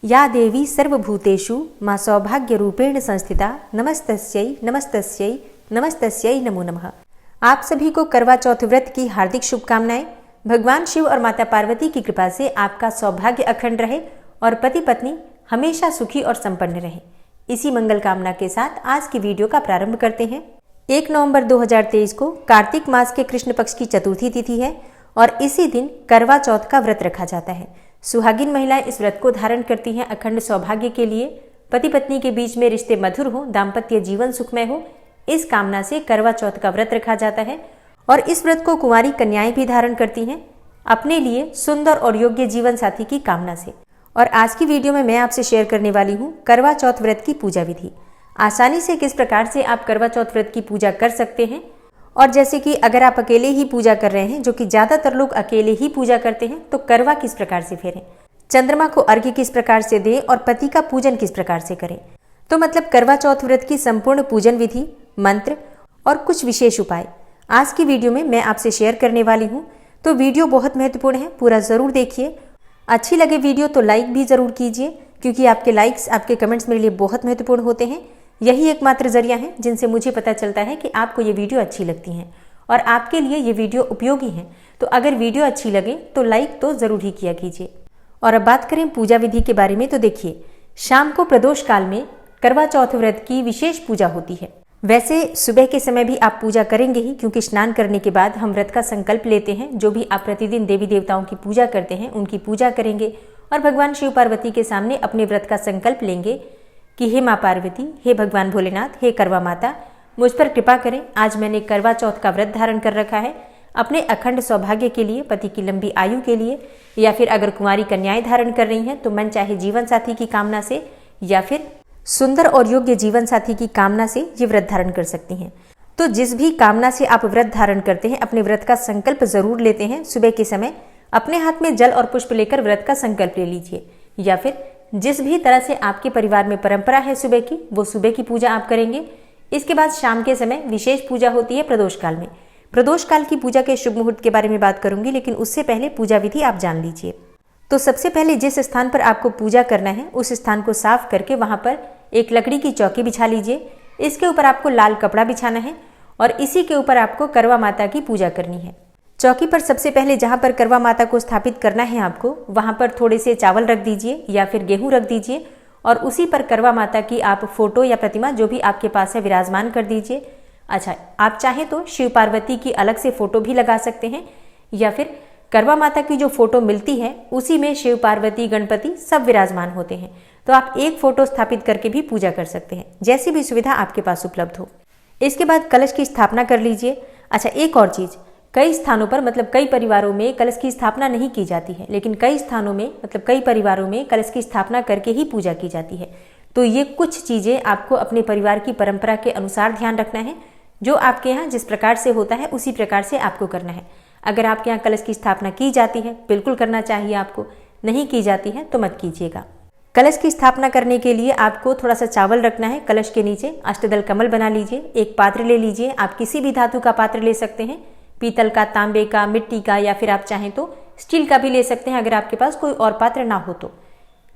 या देवी सर्वभूतेषु मां सौभाग्यरूपेण संस्थिता नमस्तस्यै नमस्तस्यै नमस्तस्यै नमो नमः। आप सभी को करवा चौथ व्रत की हार्दिक शुभकामनाएं। भगवान शिव और माता पार्वती की कृपा से आपका सौभाग्य अखंड रहे और पति पत्नी हमेशा सुखी और संपन्न रहे। इसी मंगल कामना के साथ आज की वीडियो का प्रारंभ करते हैं। 1 नवंबर 2023 को कार्तिक मास के कृष्ण पक्ष की चतुर्थी तिथि है और इसी दिन करवा चौथ का व्रत रखा जाता है। सुहागिन महिलाएं इस व्रत को धारण करती हैं अखंड सौभाग्य के लिए, पति पत्नी के बीच में रिश्ते मधुर हो, दाम्पत्य जीवन सुखमय हो, इस कामना से करवा चौथ का व्रत रखा जाता है। और इस व्रत को कुंवारी कन्याएं भी धारण करती हैं अपने लिए सुंदर और योग्य जीवन साथी की कामना से। और आज की वीडियो में मैं आपसे शेयर करने वाली हूँ करवा चौथ व्रत की पूजा विधि। आसानी से किस प्रकार से आप करवा चौथ व्रत की पूजा कर सकते हैं। और जैसे कि अगर आप अकेले ही पूजा कर रहे हैं, जो कि ज़्यादातर लोग अकेले ही पूजा करते हैं, तो करवा किस प्रकार से फेरें, चंद्रमा को अर्घ्य किस प्रकार से दें और पति का पूजन किस प्रकार से करें। तो मतलब करवा चौथ व्रत की संपूर्ण पूजन विधि, मंत्र और कुछ विशेष उपाय आज की वीडियो में मैं आपसे शेयर करने वाली हूँ। तो वीडियो बहुत महत्वपूर्ण है, पूरा ज़रूर देखिए। अच्छी लगे वीडियो तो लाइक भी ज़रूर कीजिए, क्योंकि आपके लाइक्स, आपके कमेंट्स मेरे लिए बहुत महत्वपूर्ण होते हैं। यही एकमात्र जरिया है जिनसे मुझे पता चलता है कि आपको ये वीडियो अच्छी लगती हैं और आपके लिए ये वीडियो उपयोगी है। तो अगर वीडियो अच्छी लगे तो लाइक तो ज़रूर ही किया कीजिए। और अब बात करें पूजा विधि के बारे में, तो देखिए, शाम को प्रदोष काल में करवा चौथ व्रत की विशेष पूजा होती है। वैसे सुबह के समय भी आप पूजा करेंगे ही, क्योंकि स्नान करने के बाद हम व्रत का संकल्प लेते हैं। जो भी आप प्रतिदिन देवी देवताओं की पूजा करते हैं उनकी पूजा करेंगे और भगवान शिव पार्वती के सामने अपने व्रत का संकल्प लेंगे कि हे माँ पार्वती, हे भगवान भोलेनाथ, हे करवा माता, मुझ पर कृपा करें। आज मैंने करवा चौथ का व्रत धारण कर रखा है अपने अखंड सौभाग्य के लिए, पति की लंबी आयु के लिए, या फिर अगर कुंवारी कन्याएं धारण कर रही हैं तो मन चाहे जीवन साथी की कामना से, या फिर सुंदर और योग्य जीवन साथी की कामना से ये व्रत धारण कर सकती हैं। तो जिस भी कामना से आप व्रत धारण करते हैं, अपने व्रत का संकल्प जरूर लेते हैं। सुबह के समय अपने हाथ में जल और पुष्प लेकर व्रत का संकल्प ले लीजिए, या फिर जिस भी तरह से आपके परिवार में परंपरा है सुबह की, वो सुबह की पूजा आप करेंगे। इसके बाद शाम के समय विशेष पूजा होती है प्रदोष काल में। प्रदोष काल की पूजा के शुभ मुहूर्त के बारे में बात करूंगी, लेकिन उससे पहले पूजा विधि आप जान लीजिए। तो सबसे पहले जिस स्थान पर आपको पूजा करना है उस स्थान को साफ करके वहां पर एक लकड़ी की चौकी बिछा लीजिए। इसके ऊपर आपको लाल कपड़ा बिछाना है और इसी के ऊपर आपको करवा माता की पूजा करनी है। चौकी पर सबसे पहले जहां पर करवा माता को स्थापित करना है आपको, वहां पर थोड़े से चावल रख दीजिए या फिर गेहूं रख दीजिए और उसी पर करवा माता की आप फोटो या प्रतिमा जो भी आपके पास है विराजमान कर दीजिए। अच्छा, आप चाहें तो शिव पार्वती की अलग से फोटो भी लगा सकते हैं, या फिर करवा माता की जो फोटो मिलती है उसी में शिव पार्वती गणपति सब विराजमान होते हैं। तो आप एक फोटो स्थापित करके भी पूजा कर सकते हैं, जैसी भी सुविधा आपके पास उपलब्ध हो। इसके बाद कलश की स्थापना कर लीजिए। अच्छा, एक और चीज, कई स्थानों पर मतलब कई परिवारों में कलश की स्थापना नहीं की जाती है, लेकिन कई स्थानों में मतलब कई परिवारों में कलश की स्थापना करके ही पूजा की जाती है। तो ये कुछ चीजें आपको अपने परिवार की परंपरा के अनुसार ध्यान रखना है। जो आपके यहाँ जिस प्रकार से होता है उसी प्रकार से आपको करना है। अगर आपके यहाँ कलश की स्थापना की जाती है, बिल्कुल करना चाहिए आपको, नहीं की जाती है तो मत कीजिएगा। कलश की स्थापना करने के लिए आपको थोड़ा सा चावल रखना है कलश के नीचे। अष्टदल कमल बना लीजिए। एक पात्र ले लीजिए, आप किसी भी धातु का पात्र ले सकते हैं, पीतल का, तांबे का, मिट्टी का, या फिर आप चाहें तो स्टील का भी ले सकते हैं अगर आपके पास कोई और पात्र ना हो तो।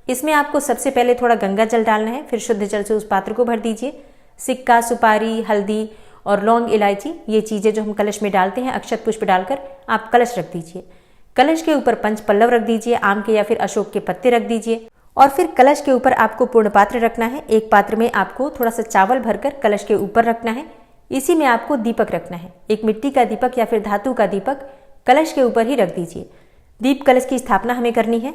इसमें आपको सबसे पहले थोड़ा गंगा जल डालना है, फिर शुद्ध जल से उस पात्र को भर दीजिए। सिक्का, सुपारी, हल्दी और लौंग, इलायची, ये चीजें जो हम कलश में डालते हैं, अक्षत पुष्प डालकर आप कलश रख दीजिए। कलश के ऊपर पंच पल्लव रख दीजिए, आम के या फिर अशोक के पत्ते रख दीजिए। और फिर कलश के ऊपर आपको पूर्ण पात्र रखना है। एक पात्र में आपको थोड़ा सा चावल भरकर कलश के ऊपर रखना है। इसी में आपको दीपक रखना है। एक मिट्टी का दीपक या फिर धातु का दीपक कलश के ऊपर ही रख दीजिए। दीप कलश की स्थापना हमें करनी है।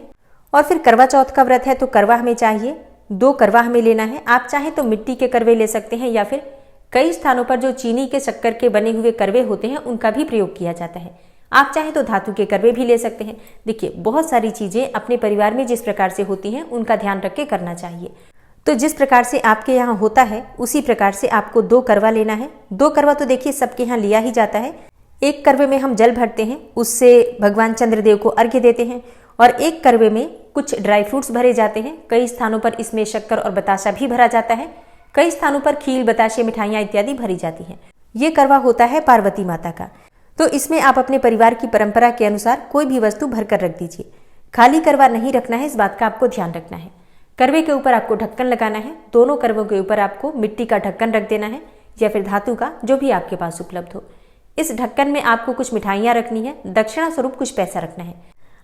और फिर करवा चौथ का व्रत है तो करवा हमें चाहिए, 2 करवा हमें लेना है। आप चाहें तो मिट्टी के करवे ले सकते हैं, या फिर कई स्थानों पर जो चीनी के शक्कर के बने हुए करवे होते हैं उनका भी प्रयोग किया जाता है। आप चाहें तो धातु के करवे भी ले सकते हैं। देखिए, बहुत सारी चीजें अपने परिवार में जिस प्रकार से होती हैं उनका ध्यान रख के करना चाहिए। तो जिस प्रकार से आपके यहाँ होता है उसी प्रकार से आपको 2 करवा लेना है। 2 करवा तो देखिए सबके यहाँ लिया ही जाता है। एक करवे में हम जल भरते हैं, उससे भगवान चंद्रदेव को अर्घ्य देते हैं, और एक करवे में कुछ ड्राई फ्रूट्स भरे जाते हैं। कई स्थानों पर इसमें शक्कर और बताशा भी भरा जाता है। कई स्थानों पर खील, बताशे, मिठाइयाँ इत्यादि भरी जाती हैं। ये करवा होता है पार्वती माता का। तो इसमें आप अपने परिवार की परंपरा के अनुसार कोई भी वस्तु भरकर रख दीजिए। खाली करवा नहीं रखना है, इस बात का आपको ध्यान रखना है। करवे के ऊपर आपको ढक्कन लगाना है। दोनों करवों के ऊपर आपको मिट्टी का ढक्कन रख देना है या फिर धातु का, जो भी आपके पास उपलब्ध हो। इस ढक्कन में आपको कुछ मिठाइयाँ रखनी है, दक्षिणा स्वरूप कुछ पैसा रखना है।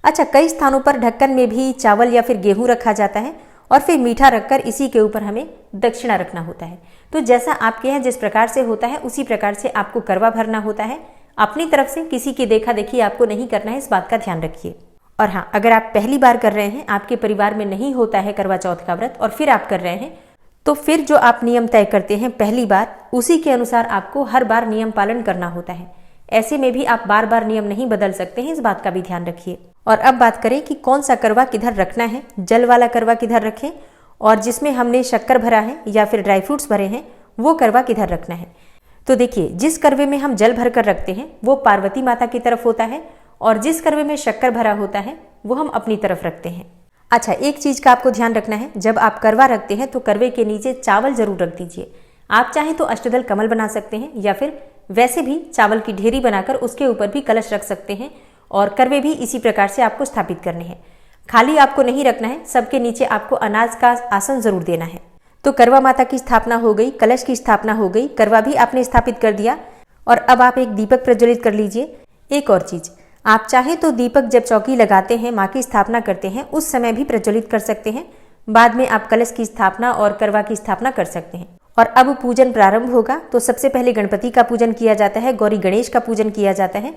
अच्छा, कई स्थानों पर ढक्कन में भी चावल या फिर गेहूं रखा जाता है और फिर मीठा रखकर इसी के ऊपर हमें दक्षिणा रखना होता है। तो जैसा आपके यहाँ जिस प्रकार से होता है उसी प्रकार से आपको करवा भरना होता है। अपनी तरफ से किसी की देखा देखी आपको नहीं करना है, इस बात का ध्यान रखिए। और हाँ, अगर आप पहली बार कर रहे हैं, आपके परिवार में नहीं होता है करवा चौथ का व्रत और फिर आप कर रहे हैं, तो फिर जो आप नियम तय करते हैं पहली बार, उसी के अनुसार आपको हर बार नियम पालन करना होता है। ऐसे में भी आप बार बार नियम नहीं बदल सकते हैं, इस बात का भी ध्यान रखिए। और अब बात करें कि कौन सा करवा किधर रखना है। जल वाला करवा किधर रखें और जिसमें हमने शक्कर भरा है या फिर ड्राई फ्रूट्स भरे हैं, वो करवा किधर रखना है। तो देखिए, जिस करवे में हम जल भर कर रखते हैं वो पार्वती माता की तरफ होता है और जिस करवे में शक्कर भरा होता है वो हम अपनी तरफ रखते हैं। अच्छा, एक चीज का आपको ध्यान रखना है, जब आप करवा रखते हैं तो करवे के नीचे चावल जरूर रख दीजिए। आप चाहें तो अष्टदल कमल बना सकते हैं या फिर वैसे भी चावल की ढेरी बनाकर उसके ऊपर भी कलश रख सकते हैं और करवे भी इसी प्रकार से आपको स्थापित करने हैं। खाली आपको नहीं रखना है, सबके नीचे आपको अनाज का आसन जरूर देना है। तो करवा माता की स्थापना हो गई, कलश की स्थापना हो गई, करवा भी आपने स्थापित कर दिया और अब आप एक दीपक प्रज्वलित कर लीजिए। एक और चीज, आप चाहें तो दीपक जब चौकी लगाते हैं, माँ की स्थापना करते हैं, उस समय भी प्रज्वलित कर सकते हैं। बाद में आप कलश की स्थापना और करवा की स्थापना कर सकते हैं। और अब पूजन प्रारंभ होगा। तो सबसे पहले गणपति का पूजन किया जाता है, गौरी गणेश का पूजन किया जाता है।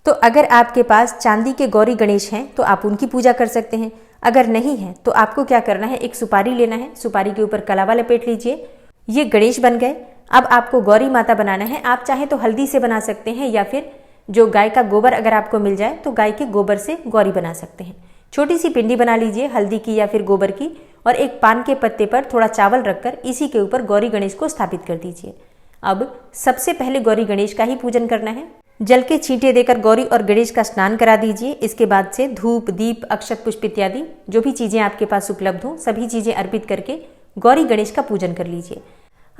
तो अगर आपके पास चांदी के गौरी गणेश हैं तो आप उनकी पूजा कर सकते हैं। अगर नहीं है तो आपको क्या करना है, एक सुपारी लेना है, सुपारी के ऊपर कलावा लपेट लीजिए। ये गणेश बन गए। अब आपको गौरी माता बनाना है। आप चाहे तो हल्दी से बना सकते हैं या फिर जो गाय का गोबर अगर आपको मिल जाए तो गाय के गोबर से गौरी बना सकते हैं। छोटी सी पिंडी बना लीजिए हल्दी की या फिर गोबर की और एक पान के पत्ते पर थोड़ा चावल रखकर इसी के ऊपर गौरी गणेश को स्थापित कर दीजिए। अब सबसे पहले गौरी गणेश का ही पूजन करना है। जल के छींटे देकर गौरी और गणेश का स्नान करा दीजिए। इसके बाद से धूप, दीप, अक्षत, पुष्प इत्यादि जो भी चीजें आपके पास उपलब्ध हो सभी चीजें अर्पित करके गौरी गणेश का पूजन कर लीजिए।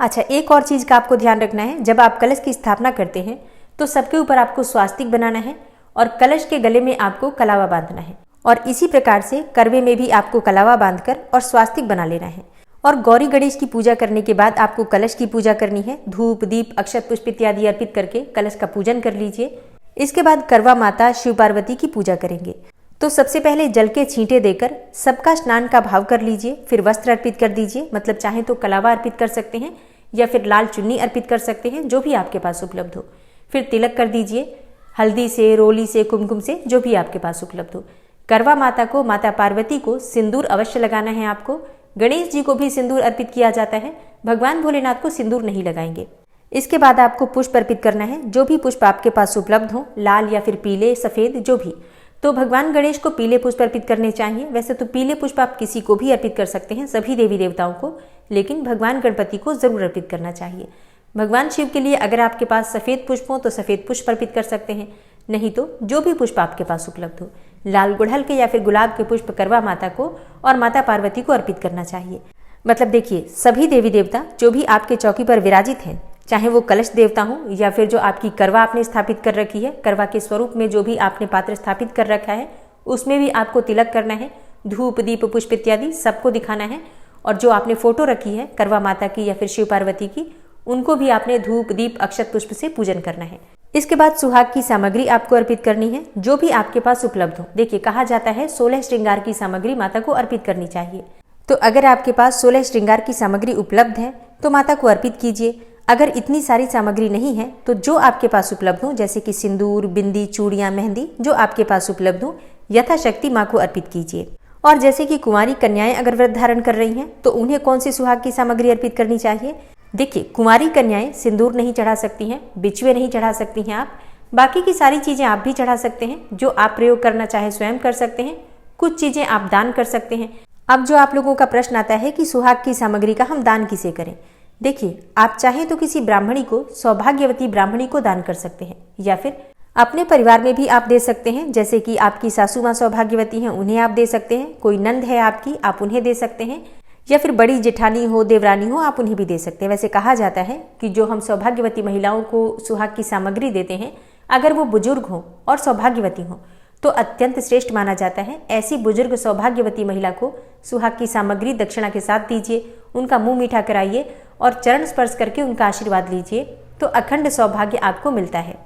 अच्छा, एक और चीज का आपको ध्यान रखना है, जब आप कलश की स्थापना करते हैं तो सबके ऊपर आपको स्वास्तिक बनाना है और कलश के गले में आपको कलावा बांधना है और इसी प्रकार से करवे में भी आपको कलावा बांधकर और स्वास्तिक बना लेना है। और गौरी गणेश की पूजा करने के बाद आपको कलश की पूजा करनी है। धूप, दीप, अक्षत, पुष्प इत्यादि अर्पित करके कलश का पूजन कर लीजिए। इसके बाद करवा माता शिव पार्वती की पूजा करेंगे। तो सबसे पहले जल के छींटे देकर सबका स्नान का भाव कर लीजिए। फिर वस्त्र अर्पित कर दीजिए, मतलब चाहे तो कलावा अर्पित कर सकते हैं या फिर लाल चुन्नी अर्पित कर सकते हैं, जो भी आपके पास उपलब्ध हो। फिर तिलक कर दीजिए हल्दी से, रोली से, कुमकुम से, जो भी आपके पास उपलब्ध हो। करवा माता को, माता पार्वती को सिंदूर अवश्य लगाना है आपको। गणेश जी को भी सिंदूर अर्पित किया जाता है, भगवान भोलेनाथ को सिंदूर नहीं लगाएंगे। इसके बाद आपको पुष्प अर्पित करना है, जो भी पुष्प आपके पास उपलब्ध हो, लाल या फिर पीले, सफेद, जो भी। तो भगवान गणेश को पीले पुष्प अर्पित करने चाहिए। वैसे तो पीले पुष्प आप किसी को भी अर्पित कर सकते हैं, सभी देवी देवताओं को, लेकिन भगवान गणपति को जरूर अर्पित करना चाहिए। भगवान शिव के लिए अगर आपके पास सफेद पुष्प हो तो सफेद पुष्प अर्पित कर सकते हैं, नहीं तो जो भी पुष्प आपके पास उपलब्ध हो। लाल गुड़हल के या फिर गुलाब के पुष्प करवा माता को और माता पार्वती को अर्पित करना चाहिए। मतलब देखिए, सभी देवी देवता जो भी आपके चौकी पर विराजित हैं, चाहे वो कलश देवता हो या फिर जो आपकी करवा आपने स्थापित कर रखी है, करवा के स्वरूप में जो भी आपने पात्र स्थापित कर रखा है, उसमें भी आपको तिलक करना है। धूप, दीप, पुष्प इत्यादि सबको दिखाना है। और जो आपने फोटो रखी है करवा माता की या फिर शिव पार्वती की, उनको भी आपने धूप, दीप, अक्षत, पुष्प से पूजन करना है। इसके बाद सुहाग की सामग्री आपको अर्पित करनी है, जो भी आपके पास उपलब्ध हो। देखिए, कहा जाता है 16 श्रृंगार की सामग्री माता को अर्पित करनी चाहिए। तो अगर आपके पास 16 श्रृंगार की सामग्री उपलब्ध है तो माता को अर्पित कीजिए। अगर इतनी सारी सामग्री नहीं है तो जो आपके पास उपलब्ध हो, जैसे कि सिंदूर, बिंदी, चूड़ियां, मेहंदी, जो आपके पास उपलब्ध हो, यथाशक्ति माँ को अर्पित कीजिए। और जैसे कि कुंवारी कन्याएं अगर व्रत धारण कर रही हैं तो उन्हें कौन सी सुहाग की सामग्री अर्पित करनी चाहिए। देखिए, कुंवारी कन्याएं सिंदूर नहीं चढ़ा सकती हैं, बिछुए नहीं चढ़ा सकती हैं आप। बाकी की सारी चीजें आप भी चढ़ा सकते हैं, जो आप प्रयोग करना चाहे स्वयं कर सकते हैं। कुछ चीजें आप दान कर सकते हैं। अब जो आप लोगों का प्रश्न आता है कि सुहाग की सामग्री का हम दान किसे करें। देखिए, आप चाहें तो किसी ब्राह्मणी को, सौभाग्यवती ब्राह्मणी को दान कर सकते हैं या फिर अपने परिवार में भी आप दे सकते हैं। जैसे कि आपकी सासू माँ सौभाग्यवती हैं, उन्हें आप दे सकते हैं। कोई नंद है आपकी, आप उन्हें दे सकते हैं। या फिर बड़ी जेठानी हो, देवरानी हो, आप उन्हें भी दे सकते हैं। वैसे कहा जाता है कि जो हम सौभाग्यवती महिलाओं को सुहाग की सामग्री देते हैं, अगर वो बुजुर्ग हो और सौभाग्यवती हो तो अत्यंत श्रेष्ठ माना जाता है। ऐसी बुजुर्ग सौभाग्यवती महिला को सुहाग की सामग्री दक्षिणा के साथ दीजिए, उनका मुंह मीठा कराइए और चरण स्पर्श करके उनका आशीर्वाद लीजिए, तो अखंड सौभाग्य आपको मिलता है।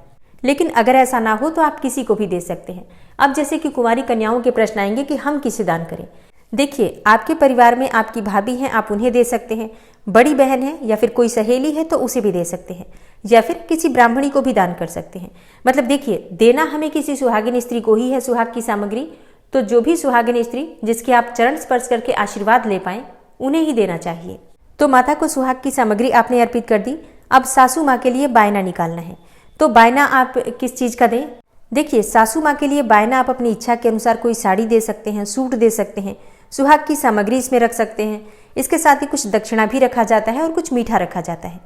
लेकिन अगर ऐसा ना हो तो आप किसी को भी दे सकते हैं। अब जैसे कि कुंवारी कन्याओं के प्रश्न आएंगे कि हम किसे दान करें। देखिए, आपके परिवार में आपकी भाभी हैं, आप उन्हें दे सकते हैं, बड़ी बहन है या फिर कोई सहेली है तो उसे भी दे सकते हैं, या फिर किसी ब्राह्मणी को भी दान कर सकते हैं। मतलब देखिए, देना हमें किसी सुहागिन स्त्री को ही है सुहाग की सामग्री, तो जो भी सुहागिन स्त्री जिसके आप चरण स्पर्श करके आशीर्वाद ले पाएं उन्हें ही देना चाहिए। तो माता को सुहाग की सामग्री आपने अर्पित कर दी। अब सासू माँ के लिए बायना निकालना है। तो बायना आप किस चीज का दें? देखिए, सासू माँ के लिए बायना आप अपनी इच्छा के अनुसार कोई साड़ी दे सकते हैं, सूट दे सकते हैं, सुहाग की सामग्री इसमें रख सकते हैं। इसके साथ ही कुछ दक्षिणा भी रखा जाता है और कुछ मीठा रखा जाता है।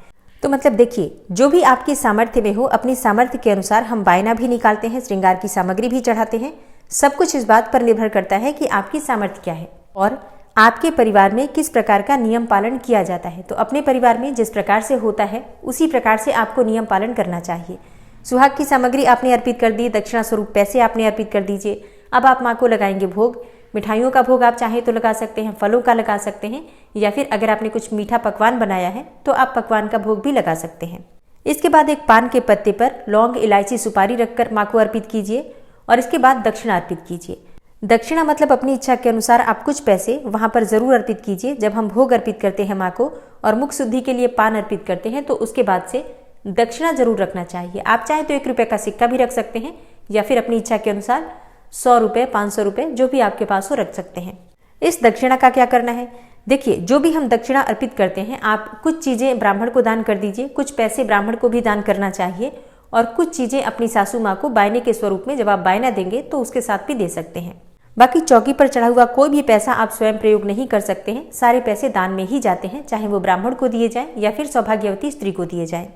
तो मतलब देखिए, जो भी आपके सामर्थ्य में हो, अपनी सामर्थ्य के अनुसार हम बायना भी निकालते हैं, श्रृंगार की सामग्री भी चढ़ाते हैं। सब कुछ इस बात पर निर्भर करता है कि आपकी सामर्थ्य क्या है और आपके परिवार में किस प्रकार का नियम पालन किया जाता है। तो अपने परिवार में जिस प्रकार से होता है उसी प्रकार से आपको नियम पालन करना चाहिए। सुहाग की सामग्री आपने अर्पित कर दी, दक्षिणा स्वरूप पैसे आपने अर्पित कर दीजिए। अब आप माँ को लगाएंगे भोग। मिठाइयों का भोग आप चाहें तो लगा सकते हैं, फलों का लगा सकते हैं, या फिर अगर आपने कुछ मीठा पकवान बनाया है तो आप पकवान का भोग भी लगा सकते हैं। इसके बाद एक पान के पत्ते पर लौंग, इलायची, सुपारी रखकर माँ को अर्पित कीजिए और इसके बाद दक्षिणा अर्पित कीजिए। दक्षिणा मतलब अपनी इच्छा के अनुसार आप कुछ पैसे वहां पर जरूर अर्पित कीजिए। जब हम भोग अर्पित करते हैं माँ को और मुख शुद्धि के लिए पान अर्पित करते हैं तो उसके बाद से दक्षिणा जरूर रखना चाहिए। आप चाहे तो 1 रुपये का सिक्का भी रख सकते हैं या फिर अपनी इच्छा के अनुसार 100 रुपये, 500 रुपये जो भी आपके पास हो रख सकते हैं। इस दक्षिणा का क्या करना है? देखिए, जो भी हम दक्षिणा अर्पित करते हैं, आप कुछ चीजें ब्राह्मण को दान कर दीजिए, कुछ पैसे ब्राह्मण को भी दान करना चाहिए और कुछ चीजें अपनी सासू माँ को बायने के स्वरूप में जब आप बायना देंगे तो उसके साथ भी दे सकते हैं। बाकी चौकी पर चढ़ा हुआ कोई भी पैसा आप स्वयं प्रयोग नहीं कर सकते हैं। सारे पैसे दान में ही जाते हैं, चाहे वो ब्राह्मण को दिए जाएं या फिर सौभाग्यवती स्त्री को दिए जाएं।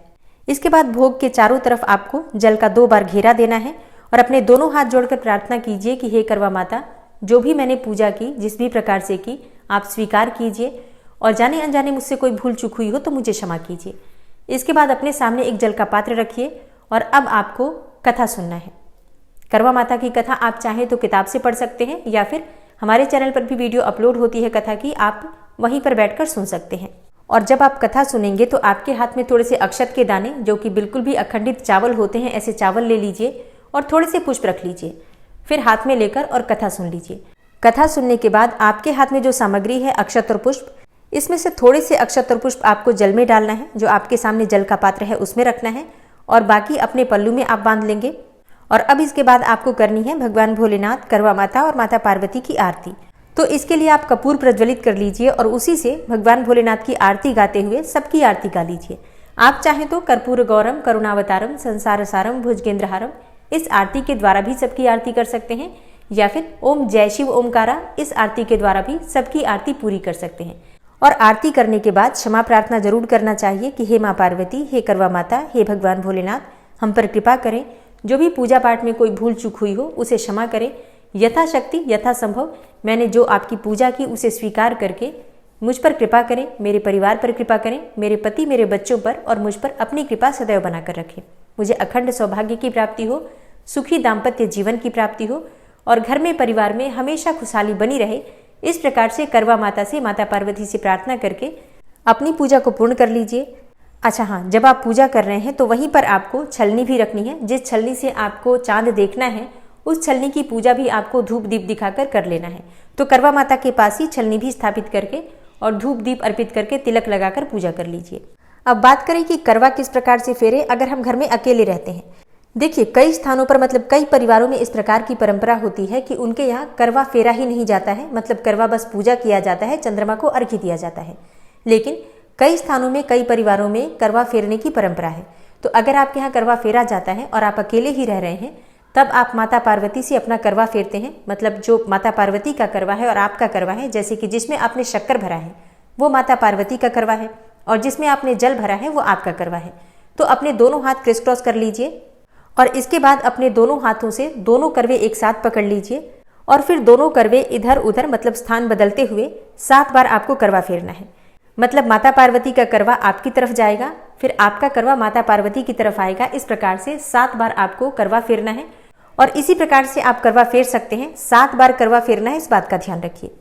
इसके बाद भोग के चारों तरफ आपको जल का 2 बार घेरा देना है और अपने दोनों हाथ जोड़कर प्रार्थना कीजिए कि हे करवा माता, जो भी मैंने पूजा की, जिस भी प्रकार से की, आप स्वीकार कीजिए और जाने अनजाने मुझसे कोई भूल चूक हुई हो तो मुझे क्षमा कीजिए। इसके बाद अपने सामने एक जल का पात्र रखिए और अब आपको कथा सुनना है। करवा माता की कथा आप चाहें तो किताब से पढ़ सकते हैं या फिर हमारे चैनल पर भी वीडियो अपलोड होती है कथा की, आप वहीं पर बैठकर सुन सकते हैं। और जब आप कथा सुनेंगे तो आपके हाथ में थोड़े से अक्षत के दाने, जो कि बिल्कुल भी अखंडित चावल होते हैं, ऐसे चावल ले लीजिए और थोड़े से पुष्प रख लीजिए। फिर हाथ में लेकर और कथा सुन लीजिए। कथा सुनने के बाद आपके हाथ में जो सामग्री है, अक्षत और पुष्प, इसमें से थोड़े से अक्षत और पुष्प आपको जल में डालना है। जो आपके सामने जल का पात्र है उसमें रखना है और बाकी अपने पल्लू में आप बांध लेंगे। और अब इसके बाद आपको करनी है भगवान भोलेनाथ, करवा माता और माता पार्वती की आरती। तो इसके लिए आप कपूर प्रज्वलित कर लीजिए और उसी से भगवान भोलेनाथ की आरती गाते हुए सबकी आरती गा लीजिए। आप चाहें तो कर्पूर गौरम करुणावतारम संसार सारम भुजगेंद्रहारम, इस आरती के द्वारा भी सबकी आरती कर सकते हैं, या फिर ओम जय शिव ओमकारा, इस आरती के द्वारा भी सबकी आरती पूरी कर सकते हैं। और आरती करने के बाद क्षमा प्रार्थना जरूर करना चाहिए कि हे माँ पार्वती, हे करवा माता, हे भगवान भोलेनाथ, हम पर कृपा करें। जो भी पूजा पाठ में कोई भूल चूक हुई हो उसे क्षमा करें। यथाशक्ति यथासंभव मैंने जो आपकी पूजा की उसे स्वीकार करके मुझ पर कृपा करें, मेरे परिवार पर कृपा करें, मेरे पति, मेरे बच्चों पर और मुझ पर अपनी कृपा सदैव बनाकर रखें। मुझे अखंड सौभाग्य की प्राप्ति हो, सुखी दाम्पत्य जीवन की प्राप्ति हो और घर में, परिवार में हमेशा खुशहाली बनी रहे। इस प्रकार से करवा माता से, माता पार्वती से प्रार्थना करके अपनी पूजा को पूर्ण कर लीजिए। अच्छा हाँ, जब आप पूजा कर रहे हैं तो वहीं पर आपको छलनी भी रखनी है। जिस छलनी से आपको चांद देखना है उस छलनी की पूजा भी आपको धूप दीप दिखाकर कर लेना है। तो करवा माता के पास ही छलनी भी स्थापित करके और धूप दीप अर्पित करके तिलक लगाकर पूजा कर लीजिए। अब बात करें कि करवा किस प्रकार से फेरे अगर हम घर में अकेले रहते हैं। देखिए, कई स्थानों पर, मतलब कई परिवारों में इस प्रकार की परंपरा होती है कि उनके यहाँ करवा फेरा ही नहीं जाता है, मतलब करवा बस पूजा किया जाता है, चंद्रमा को अर्घ्य दिया जाता है। लेकिन कई स्थानों में, कई परिवारों में करवा फेरने की परंपरा है। तो अगर आपके यहाँ करवा फेरा जाता है और आप अकेले ही रह रहे हैं, तब आप माता पार्वती से अपना करवा फेरते हैं। मतलब जो माता पार्वती का करवा है और आपका करवा है, जैसे कि जिसमें आपने शक्कर भरा है वो माता पार्वती का करवा है और जिसमें आपने जल भरा है वो आपका करवा है। तो अपने दोनों हाथ क्रिस क्रॉस कर लीजिए और इसके बाद अपने दोनों हाथों से दोनों करवे एक साथ पकड़ लीजिए और फिर दोनों करवे इधर उधर, मतलब स्थान बदलते हुए 7 बार आपको करवा फेरना है। मतलब माता पार्वती का करवा आपकी तरफ जाएगा, फिर आपका करवा माता पार्वती की तरफ आएगा। इस प्रकार से 7 बार आपको करवा फेरना है और इसी प्रकार से आप करवा फेर सकते हैं। 7 बार करवा फेरना है, इस बात का ध्यान रखिए।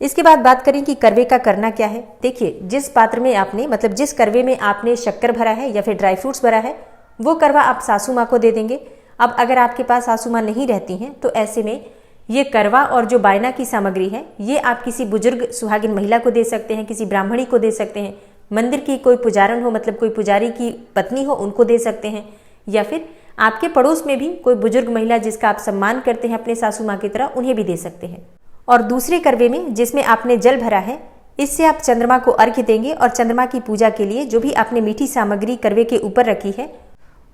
इसके बाद बात करें कि करवे का करना क्या है। देखिए, जिस पात्र में आपने मतलब जिस करवे में आपने शक्कर भरा है या फिर ड्राई फ्रूट्स भरा है, वो करवा आप सासू माँ को दे देंगे। अब अगर आपके पास सासू माँ नहीं रहती हैं तो ऐसे में ये करवा और जो बायना की सामग्री है ये आप किसी बुजुर्ग सुहागिन महिला को दे सकते हैं, किसी ब्राह्मणी को दे सकते हैं, मंदिर की कोई पुजारन हो मतलब कोई पुजारी की पत्नी हो उनको दे सकते हैं, या फिर आपके पड़ोस में भी कोई बुजुर्ग महिला जिसका आप सम्मान करते हैं अपने सासू माँ की तरह, उन्हें भी दे सकते हैं। और दूसरे करवे में जिसमें आपने जल भरा है, इससे आप चंद्रमा को अर्घ्य देंगे और चंद्रमा की पूजा के लिए जो भी आपने मीठी सामग्री करवे के ऊपर रखी है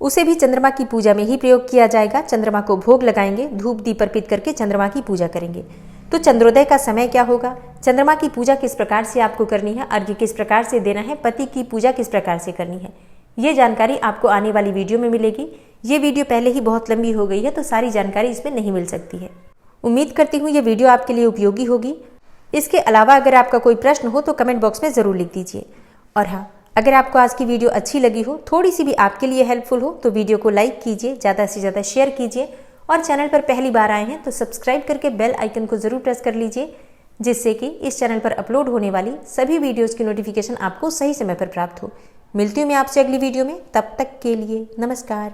उसे भी चंद्रमा की पूजा में ही प्रयोग किया जाएगा। चंद्रमा को भोग लगाएंगे, धूप दीप अर्पित करके चंद्रमा की पूजा करेंगे। तो चंद्रोदय का समय क्या होगा, चंद्रमा की पूजा किस प्रकार से आपको करनी है, अर्घ्य किस प्रकार से देना है, पति की पूजा किस प्रकार से करनी है, ये जानकारी आपको आने वाली वीडियो में मिलेगी। ये वीडियो पहले ही बहुत लंबी हो गई है तो सारी जानकारी इसमें नहीं मिल सकती है। उम्मीद करती हूँ ये वीडियो आपके लिए उपयोगी होगी। इसके अलावा अगर आपका कोई प्रश्न हो तो कमेंट बॉक्स में ज़रूर लिख दीजिए। और हाँ, अगर आपको आज की वीडियो अच्छी लगी हो, थोड़ी सी भी आपके लिए हेल्पफुल हो, तो वीडियो को लाइक कीजिए, ज़्यादा से ज़्यादा शेयर कीजिए और चैनल पर पहली बार आए हैं तो सब्सक्राइब करके बेल आइकन को ज़रूर प्रेस कर लीजिए, जिससे कि इस चैनल पर अपलोड होने वाली सभी वीडियोज़ की नोटिफिकेशन आपको सही समय पर प्राप्त हो। मिलती हूँ मैं आपसे अगली वीडियो में, तब तक के लिए नमस्कार।